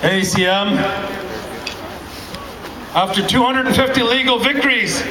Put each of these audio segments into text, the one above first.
ACM, after 250 legal victories,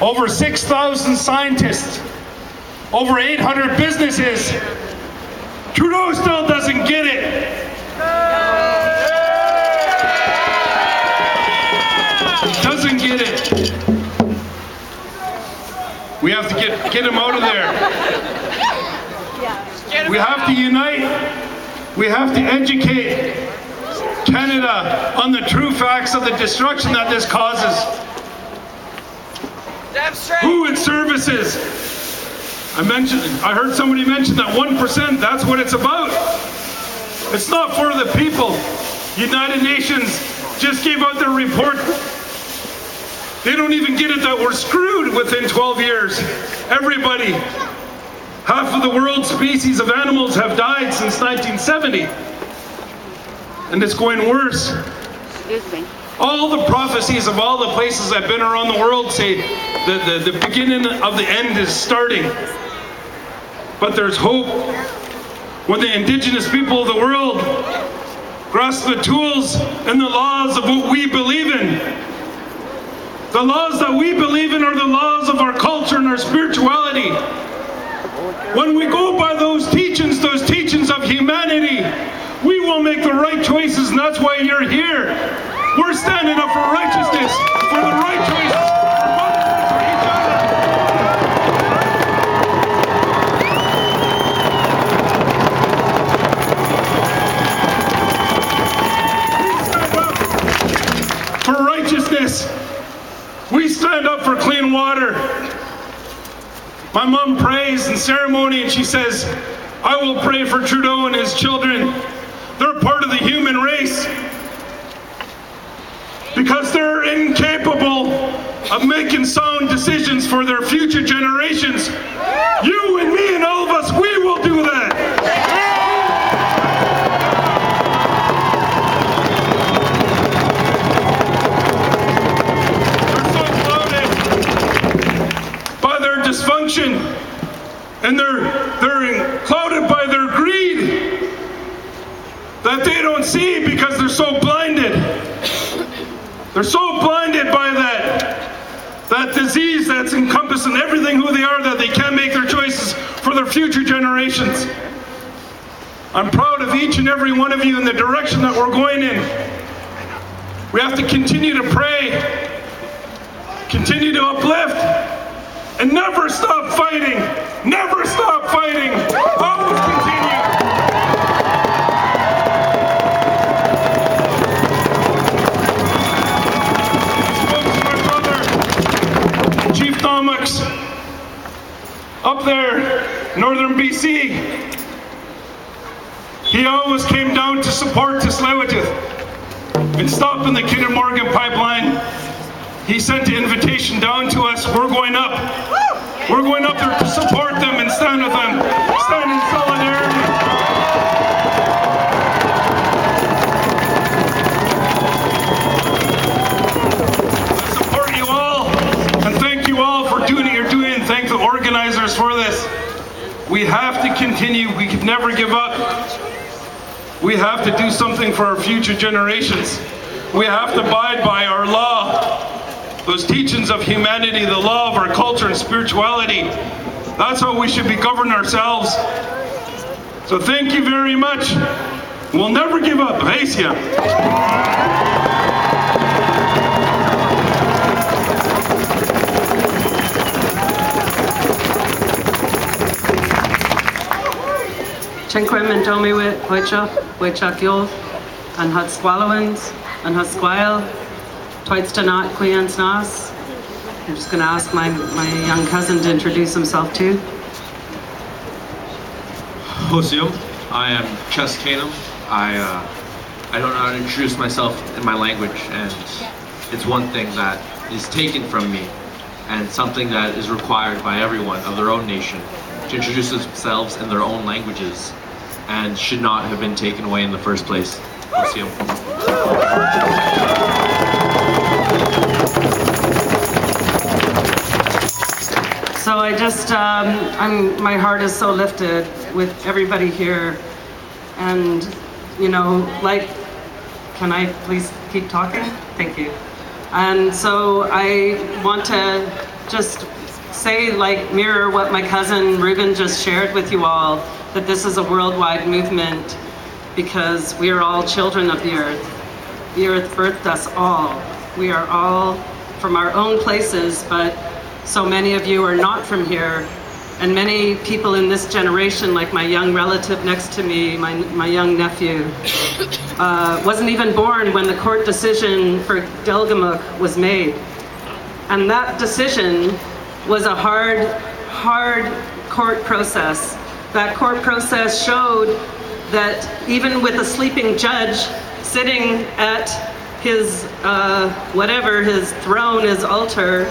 over 6,000 scientists, over 800 businesses, Trudeau still doesn't get it. He doesn't get it. We have to get him out of there. We have to unite. We have to educate Canada on the true facts of the destruction that this causes. Who it services. I heard somebody mention that 1%, that's what it's about. It's not for the people. United Nations just gave out their report. They don't even get it that we're screwed within 12 years. Everybody. Half of the world's species of animals have died since 1970. And it's going worse. Excuse me. All the prophecies of all the places I've been around the world say the beginning of the end is starting. But there's hope. When the indigenous people of the world grasp the tools and the laws of what we believe in. The laws that we believe in are the laws of our culture and our spirituality. When we go by those teachings of humanity, we will make the right choices, and that's why you're here. We're standing up for righteousness, for the right choices, for mothers, for each other. For righteousness. We stand up for clean water. My mom prays in ceremony and she says, I will pray for Trudeau and his children. They're part of the human race because they're incapable of making sound decisions for their future generations. You and me and all of us, we will do that. Dysfunction, and they're clouded by their greed that they don't see because they're so blinded. They're so blinded by that disease that's encompassing everything who they are that they can't make their choices for their future generations. I'm proud of each and every one of you in the direction that we're going in. We have to continue to pray, continue to uplift, and never stop fighting. Never stop fighting. Always continue. I spoke to my brother, Chief Domics, up there, northern BC. He always came down to support Tsleil-Waututh in stopping the Kinder Morgan pipeline. He sent the invitation down to us. We're going up. We're going up there to support them and stand with them. Stand in solidarity. I support you all and thank you all for doing what you're doing. Thank the organizers for this. We have to continue. We can never give up. We have to do something for our future generations. We have to abide by our law. Those teachings of humanity, the law of our culture and spirituality. That's how we should be governing ourselves. So thank you very much. We'll never give up. ACM. Chinquim and Domiwit, Wechak Yol, and Hutsqualowans, and Hutsquile. Twice-to-not, Queen's Nas. I'm just going to ask my young cousin to introduce himself too. Hosium, I am Chess Canum. I don't know how to introduce myself in my language, and it's one thing that is taken from me, and something that is required by everyone of their own nation to introduce themselves in their own languages, and should not have been taken away in the first place. Hosium. So I just, my heart is so lifted with everybody here. And, you know, like, can I please keep talking? Thank you. And so I want to just say, like, mirror what my cousin Ruben just shared with you all, that this is a worldwide movement because we are all children of the earth. The earth birthed us all. We are all from our own places, but so many of you are not from here. And many people in this generation, like my young relative next to me, my young nephew, wasn't even born when the court decision for Delgamuukw was made. And that decision was a hard court process. That court process showed that even with a sleeping judge sitting at his, his throne, his altar,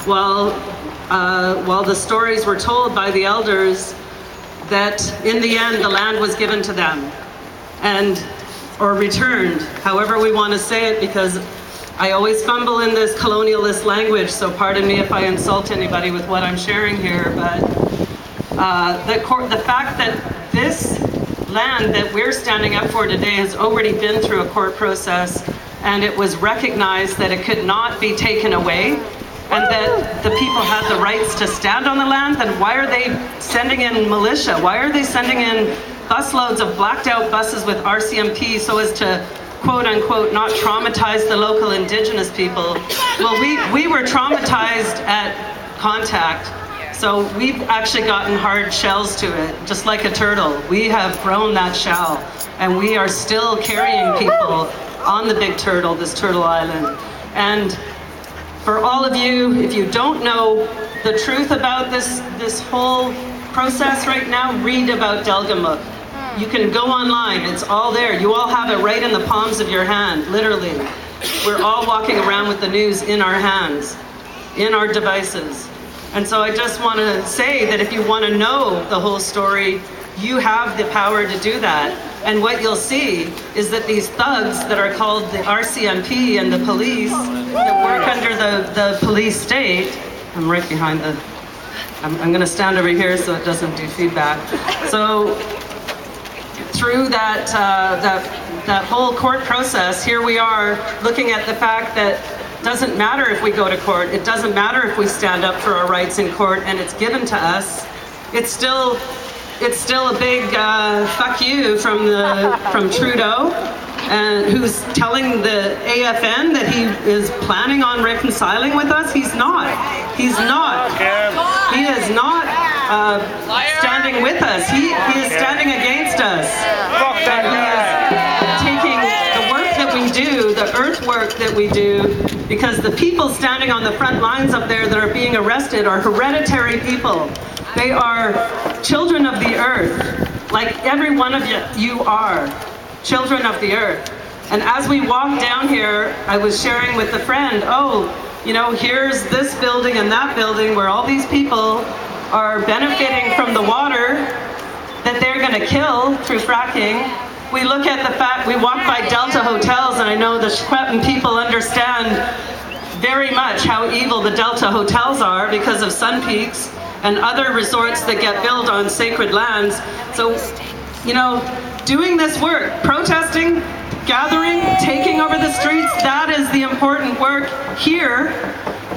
while the stories were told by the elders, that in the end the land was given to them, or returned, however we want to say it, because I always fumble in this colonialist language, so pardon me if I insult anybody with what I'm sharing here, but the fact that this land that we're standing up for today has already been through a court process, and it was recognized that it could not be taken away, and that the people had the rights to stand on the land, then why are they sending in militia? Why are they sending in busloads of blacked out buses with RCMP so as to, quote unquote, not traumatize the local Indigenous people? Well, we were traumatized at contact, so we've actually gotten hard shells to it, just like a turtle. We have grown that shell, and we are still carrying people on the big turtle, this turtle island. And for all of you, if you don't know the truth about this whole process right now, read about Delgamuukw. You can go online, it's all there. You all have it right in the palms of your hand, literally. We're all walking around with the news in our hands, in our devices. And so I just want to say that if you want to know the whole story, you have the power to do that. And what you'll see is that these thugs that are called the RCMP and the police that work under the police state, I'm right behind I'm gonna stand over here so it doesn't do feedback. So through that whole court process, here we are looking at the fact that it doesn't matter if we go to court, it doesn't matter if we stand up for our rights in court and it's given to us, it's still a big fuck you from Trudeau, and who's telling the AFN that he is planning on reconciling with us. He's not. He's not. He is not standing with us. He is standing against us. And he is taking the work that we do, the earth work that we do, because the people standing on the front lines up there that are being arrested are hereditary people. They are children of the earth, like every one of you are children of the earth. And as we walk down here, I was sharing with a friend, here's this building and that building where all these people are benefiting from the water that they're going to kill through fracking. We look at the fact, we walk by Delta hotels, and I know the Secwepemc people understand very much how evil the Delta hotels are because of Sun Peaks and other resorts that get built on sacred lands. So, doing this work, protesting, gathering, taking over the streets, that is the important work here,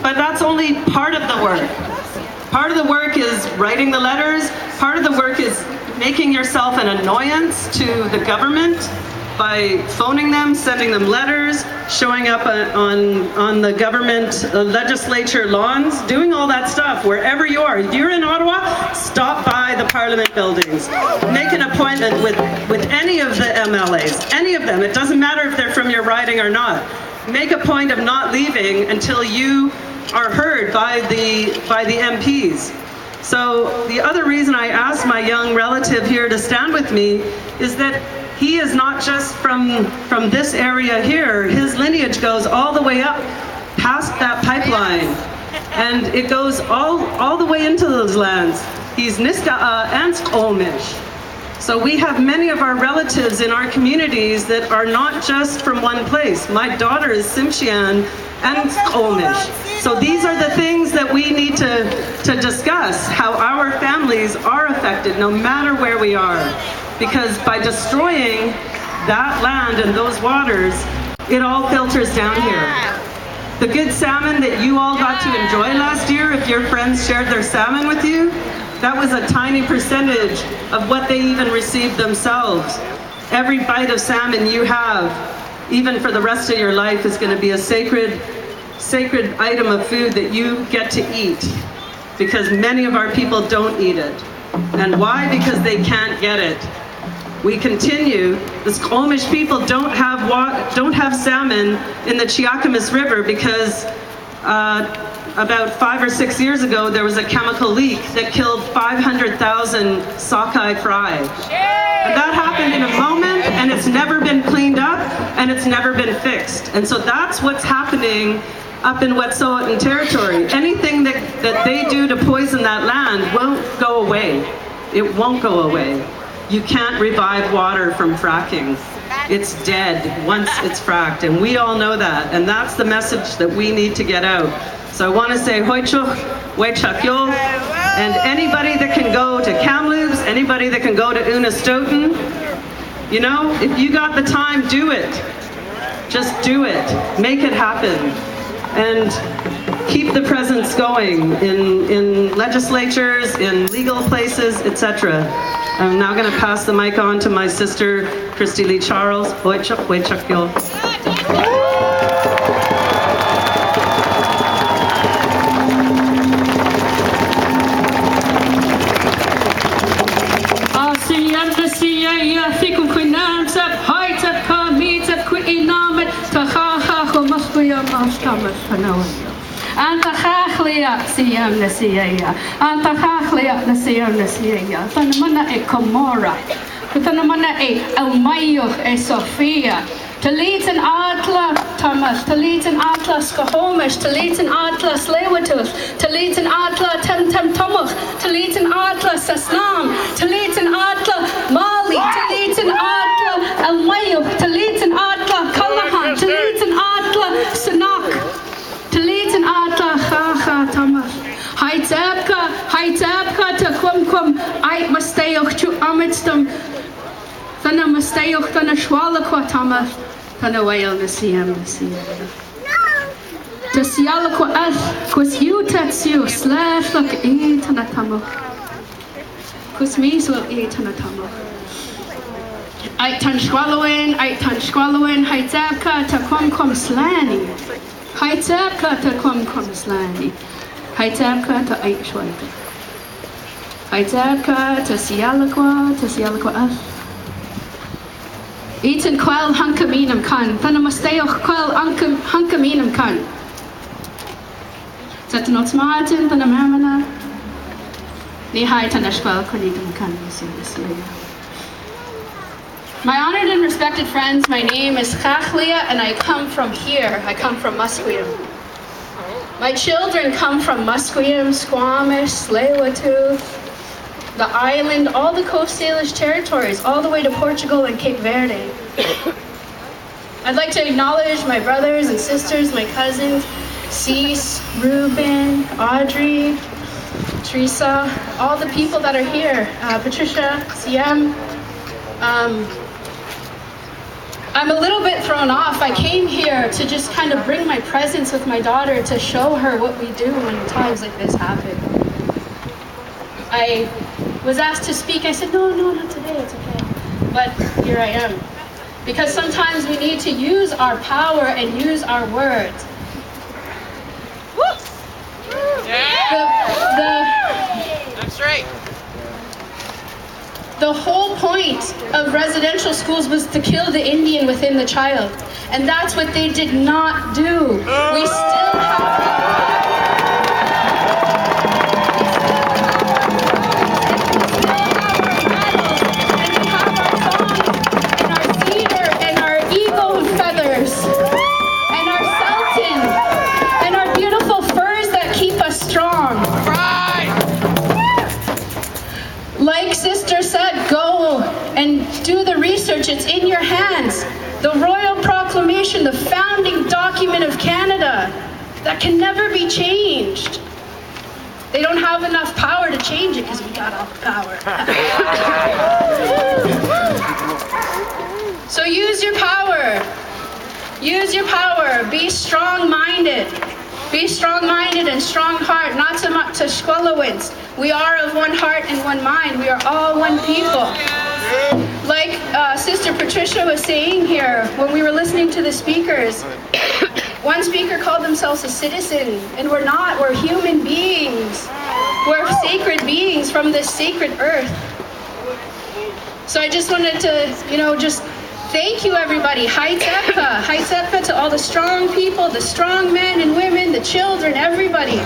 but that's only part of the work. Part of the work is writing the letters, part of the work is making yourself an annoyance to the government by phoning them, sending them letters, showing up on the government legislature lawns, doing all that stuff wherever you are. If you're in Ottawa, stop by the Parliament buildings. Make an appointment with any of the MLAs, any of them. It doesn't matter if they're from your riding or not. Make a point of not leaving until you are heard by the MPs. So the other reason I asked my young relative here to stand with me is that he is not just from this area here. His lineage goes all the way up past that pipeline, and it goes all the way into those lands. He's Niska'a and Squamish. So we have many of our relatives in our communities that are not just from one place. My daughter is Tsimshian and Squamish. So these are the things that we need to discuss, how our families are affected no matter where we are. Because by destroying that land and those waters, it all filters down here. The good salmon that you all got to enjoy last year, if your friends shared their salmon with you, that was a tiny percentage of what they even received themselves. Every bite of salmon you have, even for the rest of your life, is going to be a sacred item of food that you get to eat, because many of our people don't eat it. And why? Because they can't get it. We continue, the Squamish people don't have salmon in the Chiakamis River because about 5 or 6 years ago, there was a chemical leak that killed 500,000 sockeye fry. And that happened in a moment, and it's never been cleaned up, and it's never been fixed. And so that's what's happening up in Wet'suwet'en territory. Anything that they do to poison that land won't go away. It won't go away. You can't revive water from fracking. It's dead once it's fracked, and we all know that, and that's the message that we need to get out. So I want to say Hoichuk, Wechak Yol, and anybody that can go to Kamloops, anybody that can go to Unistoten, you know, if you got the time, do it. Just do it. Make it happen. And keep the presence going in legislatures, in legal places, etc. I'm now going to pass the mic on to my sister, Christy Lee Charles. Hoichuk, Wechak Yol. Anta chachlia siyam nasiya. Anta chachlia nasiyam nasiya. Tanamana e Komora. Tanamana e Elmayuch e Sophia. Talitan Atla Thomas. Talitan Atla Skohomish. Talitan Atla Slewatus. Talitan Atla Temtem Tomuch. Talitan Atla Sasnam. Talitan Atla Mali. Talitan Atla Elmayuch. Talitan Atla Kalahan. Talitan Atla Sanak. Talitan Atla Chacha Thomas. Haitzebka to Kumkum. I Masteoch to Amitstum. Thana Masteoch Thana Schwalakwa Thomas. Thana Wail Nasiam Nasia. Tasialakwa Eth. Quis you Tetsu. Slash look eat on a Tamuk. Quis means will eat on a Tamuk. I tan Schwallowin. Haitzebka to Kumkum Slani. Haitzebka to Kumkum Slani. Haitzebka to Aikshwaita. Haitzebka to Sialakwa Eth. Eaten quell hunkaminum kan. Thanamasteoch quell hunkaminum kan. Zetanot Martin, Thanamamana. Nihai Tanashwell Cornigum kan. My honored and respected friends, my name is Chachlia and I come from here. I come from Musqueam. My children come from Musqueam, Squamish, Tsleil-Waututh, the island, all the Coast Salish territories, all the way to Portugal and Cape Verde. I'd like to acknowledge my brothers and sisters, my cousins, Cease, Ruben, Audrey, Teresa, all the people that are here, Patricia, CM. I'm a little bit thrown off. I came here to just kind of bring my presence with my daughter to show her what we do when times like this happen. I was asked to speak. I said, no, not today, it's okay. But here I am. Because sometimes we need to use our power and use our words. That's right. The whole point of residential schools was to kill the Indian within the child. And that's what they did not do. We still have... Like Sister said, go and do the research. It's in your hands. The Royal Proclamation, the founding document of Canada. that can never be changed. They don't have enough power to change it because we got all the power. So use your power. Use your power. Be strong-minded. Be strong-minded and strong heart, not so much to Shkwalowins. We are of one heart and one mind. We are all one people. Like Sister Patricia was saying here, when we were listening to the speakers, one speaker called themselves a citizen, and we're not. We're human beings. We're sacred beings from this sacred earth. So I just wanted to, just thank you, everybody. Haitepka. Haitepka to all the strong people, the strong men and women, the children, everybody.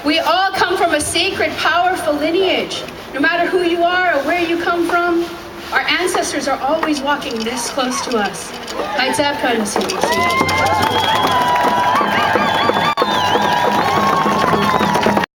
We all come from a sacred, powerful lineage. No matter who you are or where you come from, our ancestors are always walking this close to us. Haitepka.